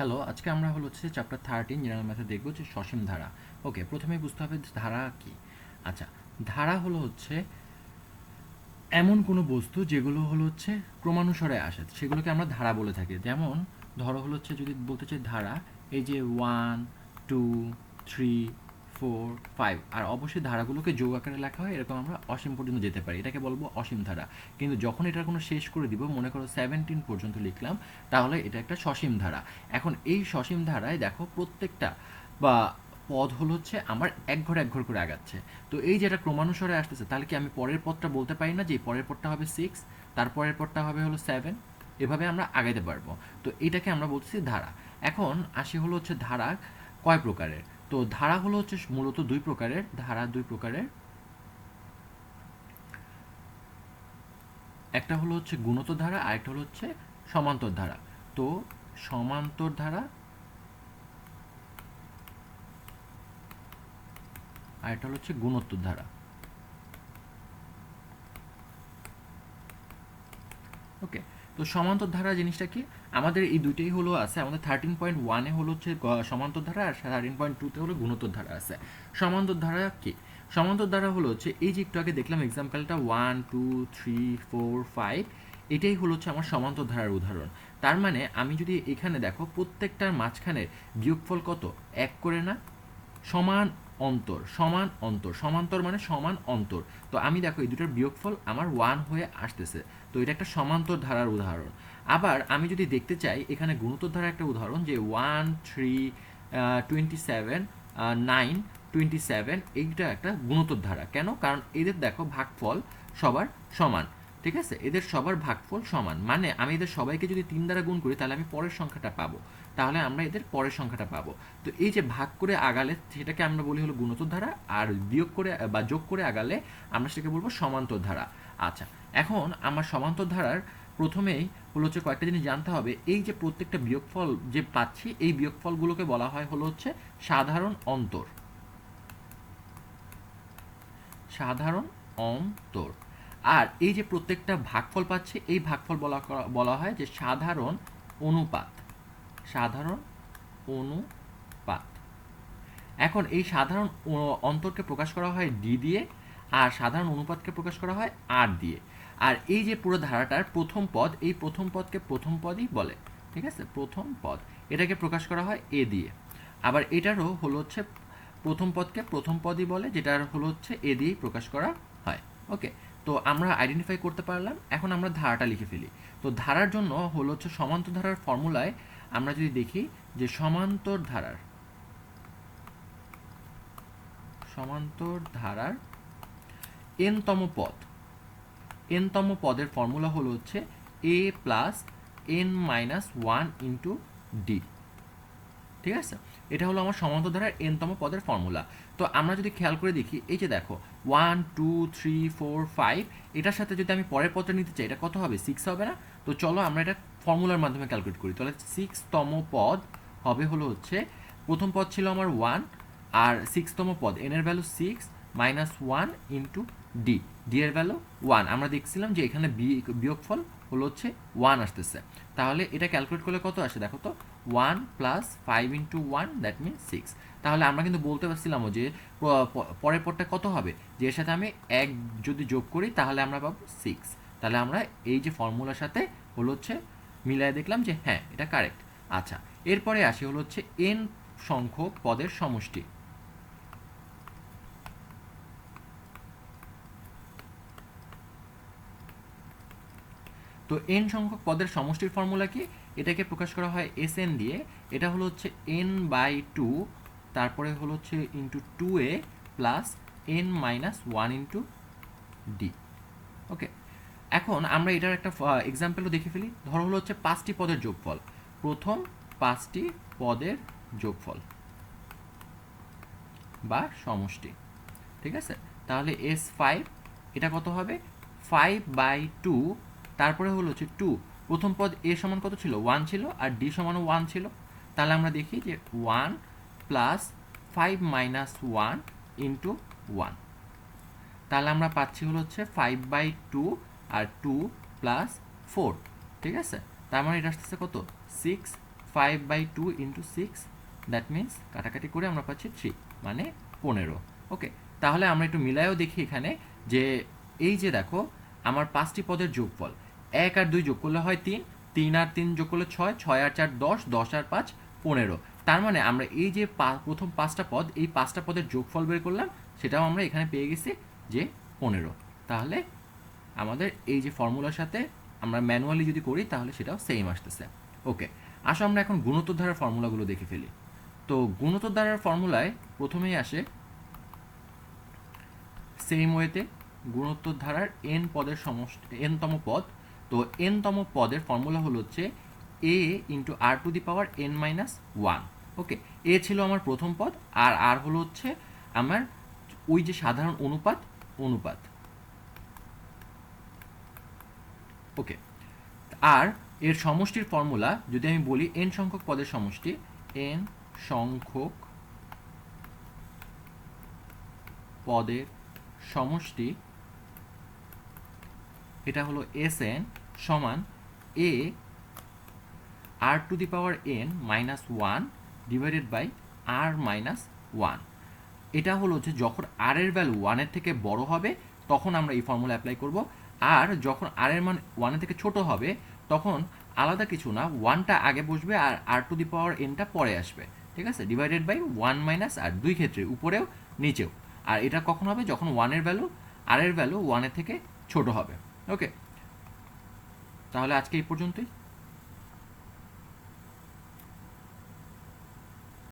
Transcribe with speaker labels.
Speaker 1: Hello, আজকে আমরা হচ্ছে চ্যাপ্টার 13 জেনারেল ম্যাথে দেখব যে সসীম ধারা। ওকে, প্রথমেই বুঝতে হবে যে ধারা কি। আচ্ছা, ধারা হচ্ছে এমন কোনো বস্তু যেগুলো হচ্ছে ক্রমানুসারে আসে, সেগুলোকে আমরা ধারা বলে থাকি। যেমন ধরো হচ্ছে যদি বলতে চাই ধারা, এই যে 1, 2, 3, 4, 5, আর অবশ্যই ধারাগুলোকে যোগ আকারে লেখা হয়, এরকম আমরা অসীম পর্যন্ত যেতে পারি, এটাকে বলবো অসীম ধারা। কিন্তু যখন এটার কোনো শেষ করে দিব, মনে করো 17 পর্যন্ত লিখলাম, তাহলে এটা একটা সসীম ধারা। এখন এই সসীম ধারায় দেখো প্রত্যেকটা বা পদ হচ্ছে আমার এক ঘর এক ঘর করে আগাচ্ছে। তো এই যেটা ক্রমানুসারে আসতেছে, তাহলে কি আমি পরের পদটা বলতে পারি না যে পরের পদটা হবে 6, তারপরের পদটা হবে 7, এভাবে আমরা আগাইতে পারবো। তো এটাকে আমরা বলতেছি ধারা। এখন আসি হচ্ছে ধারা কয় প্রকারের। তো ধারা হচ্ছে মূলত দুই প্রকারের। ধারা দুই প্রকারের, একটা হচ্ছে গুণোত্তর ধারা, আর একটা হচ্ছে সমান্তর ধারা। তো সমান্তর ধারা আর একটা হচ্ছে গুণোত্তর ধারা। ওকে, তো সমান্তর ধারা জিনিসটা কি? আমাদের এই দুইটাই আছে, আমাদের 13.1-এ হচ্ছে সমান্তর ধারা, আর 13.2-তে গুণোত্তর ধারা আছে। সমান্তর ধারা কি? সমান্তর ধারা হচ্ছে এই যে একটু আগে দেখলাম এক্সাম্পলটা 1, 2, 3, 4, 5, এটাই হচ্ছে আমার সমান্তর ধারার উদাহরণ। তার মানে আমি যদি এখানে দেখো প্রত্যেকটার মাঝখানে বিয়োগফল কত? এক করে না? সমান অন্তর, সমান অন্তর, সমান্তর মানে সমান অন্তর। তো আমি দেখো এই দুটোর বিয়োগফল আমার 1 হয়ে আসতেছে। তো এটা একটা সমান্তর ধারার উদাহরণ। আবার আমি যদি দেখতে চাই এখানে গুণোত্তর ধারার একটা উদাহরণ, যে 1, 3, 27, 9, 27, এইটা একটা গুণোত্তর ধারা। কেন? কারণ এদের দেখো ভাগফল সবার সমান। ঠিক আছে, এদের সবার ভাগফল সমান, মানে আমি এদের সবাইকে যদি 3 দ্বারা গুণ করি, তাহলে আমি পরের সংখ্যাটা পাবো। তাহলে আমরা এদের পরের সংখ্যাটা পাবো। তো এই যে ভাগ করে আগালে, সেটাকে আমরা বলি গুণোত্তর ধারা, আর বিয়োগ করে বা যোগ করে আগালে আমরা সেটাকে বলবো সমান্তর ধারা। আচ্ছা, এখন আমার সমান্তর ধারার প্রথমেই হচ্ছে কয়েকটা জিনিস জানতে হবে। এই যে প্রত্যেকটা বিয়োগফল যে পাচ্ছি, এই বিয়োগফলগুলোকে বলা হয় হচ্ছে সাধারণ অন্তর। সাধারণ অন্তর। আর এই যে প্রত্যেকটা ভাগফল পাচ্ছে, এই ভাগফল বলা হয় যে সাধারণ অনুপাত। সাধারণ অনুপাত। এখন এই সাধারণ অন্তরকে প্রকাশ করা হয় ডি দিয়ে, আর সাধারণ অনুপাতকে প্রকাশ করা হয় আর দিয়ে। আর এই যে পুরো ধারাটার প্রথম পদ, এই প্রথম পদকে প্রথম পদই বলে। ঠিক আছে, প্রথম পদ, এটাকে প্রকাশ করা হয় এ দিয়ে। আবার এটারও হচ্ছে প্রথম পদকে প্রথম পদই বলে, যেটার হচ্ছে এ দিয়েই প্রকাশ করা হয়। ওকে, তো আমরা আইডেন্টিফাই করতে পারলাম। এখন আমরা ধারাটা লিখে ফেলি। তো ধারার জন্য হচ্ছে সমান্তর ধারার ফর্মুলায় আমরা যদি দেখি যে সমান্তর ধারার এনতম পদ, এনতম পদের ফর্মুলা হচ্ছে a plus n minus one into d. ঠিক আছে, এটা আমার সমান্তর ধারার এনতম পদের ফর্মুলা। তো আমরা যদি খেয়াল করে দেখি, এই যে দেখো 1, 2, 3, 4, 5, এটার সাথে যদি আমি পরের পদটা নিতে চাই, এটা কত হবে? 6 হবে না? তো চলো আমরা এটা ফর্মুলার মাধ্যমে ক্যালকুলেট করি। তাহলে 6তম পদ হবে হচ্ছে, প্রথম পদ ছিল আমার 1, আর 6তম পদ এন এর value 6 minus 1 into D, D এর ভ্যালু 1। আমরা দেখছিলাম যে এখানে বিয়োগফল হচ্ছে 1 আসতেছে। তাহলে এটা ক্যালকুলেট করলে কত আসে দেখো তো, 1 প্লাস 5 ইন্টু 1, দ্যাট মিন 6। তাহলে আমরা কিন্তু বলতে পারছিলামও যে পরের পরটা কত হবে, যে এর সাথে আমি এক যদি যোগ করি তাহলে আমরা পাবো 6। তাহলে আমরা এই যে ফর্মুলার সাথে হচ্ছে মিলায় দেখলাম যে হ্যাঁ, এটা কারেক্ট। আচ্ছা, এরপরে আসি হচ্ছে এন সংখ্যক পদের সমষ্টি। তো এন সংখ্যক পদের সমষ্টির ফর্মুলা কি? এটাকে প্রকাশ করা হয় এস এন দিয়ে। এটা হচ্ছে এন বাই টু, তারপরে হচ্ছে into 2a plus n minus one into d. Okay, এখন আমরা এটার একটা এক্সাম্পলও দেখে ফেলি। ধরো হচ্ছে 5টি পদের যোগফল, প্রথম 5টি পদের যোগফল বা সমষ্টি। ঠিক আছে, তাহলে S5, এটা কত হবে? 5/2, তারপরে হচ্ছে 2, প্রথম পদ এ সমান কত ছিল? 1 ছিল, আর ডি সমান 1 ছিল। তাহলে আমরা দেখি যে 1 প্লাস 5 মাইনাস 1 ইন্টু 1। তাহলে আমরা পাচ্ছি হচ্ছে 5/2 আর 2 প্লাস 4। ঠিক আছে, তার মানে এটা আসতেছে কত? 6, 5/2 ইন্টু 6, দ্যাট মিনস কাটাকাটি করে আমরা পাচ্ছি 3 মানে 15। ওকে, তাহলে আমরা একটু মিলায়ও দেখি এখানে যে এই যে দেখো আমার 5টি পদের যোগফল 1 আর 2 যোগ করলে হয় 3, 3 আর 3 যোগ করলে 6, 6 আর 4 10, 10 আর 5 15। তার মানে আমরা এই যে প্রথম 5টা পদ, এই 5টা পদের যোগফল বের করলাম, সেটাও আমরা এখানে পেয়ে গেছি যে 15। তাহলে আমাদের এই যে ফর্মুলার সাথে আমরা ম্যানুয়ালি যদি করি তাহলে সেটাও সেম আসতেছে। ওকে, আসো আমরা এখন গুণোত্তর ধারার ফর্মুলাগুলো দেখে ফেলি। তো গুণোত্তর ধারার ফর্মুলায় প্রথমেই আসে সেম ওয়েতে গুণোত্তর ধারার এন পদের সমষ্টি, এনতম পদ। তো এনতম পদের ফর্মুলা হলো হচ্ছে a into r to the power n minus one. Okay, এ ছিল আমার প্রথম পদ, আর আর হলো হচ্ছে আমার ওই যে সাধারণ অনুপাত অনুপাত। ওকে, আর এর সমষ্টির ফর্মুলা যদি আমি বলি এন সংখ্যক পদের সমষ্টি, এন সংখ্যক পদের সমষ্টি, এটা হলো এস এন সমান a r to the power n minus one divided by r minus one. এটা হলো হচ্ছে যখন আর এর ভ্যালু ওয়ানের থেকে বড় হবে তখন আমরা এই ফর্মুলা অ্যাপ্লাই করব, আর যখন আর এর মান ওয়ানের থেকে ছোট হবে তখন আলাদা কিছু না, ওয়ানটা আগে বসবে আর আর টু দি পাওয়ার এনটা পরে আসবে। ঠিক আছে, ডিভাইডেড বাই ওয়ান মাইনাস আর, দুই ক্ষেত্রে উপরেও নিচেও। আর এটা কখন হবে? যখন ওয়ানের ভ্যালু আর এর ভ্যালু ওয়ানের থেকে ছোট হবে। ওকে, তাহলে আজকে এই পর্যন্তই।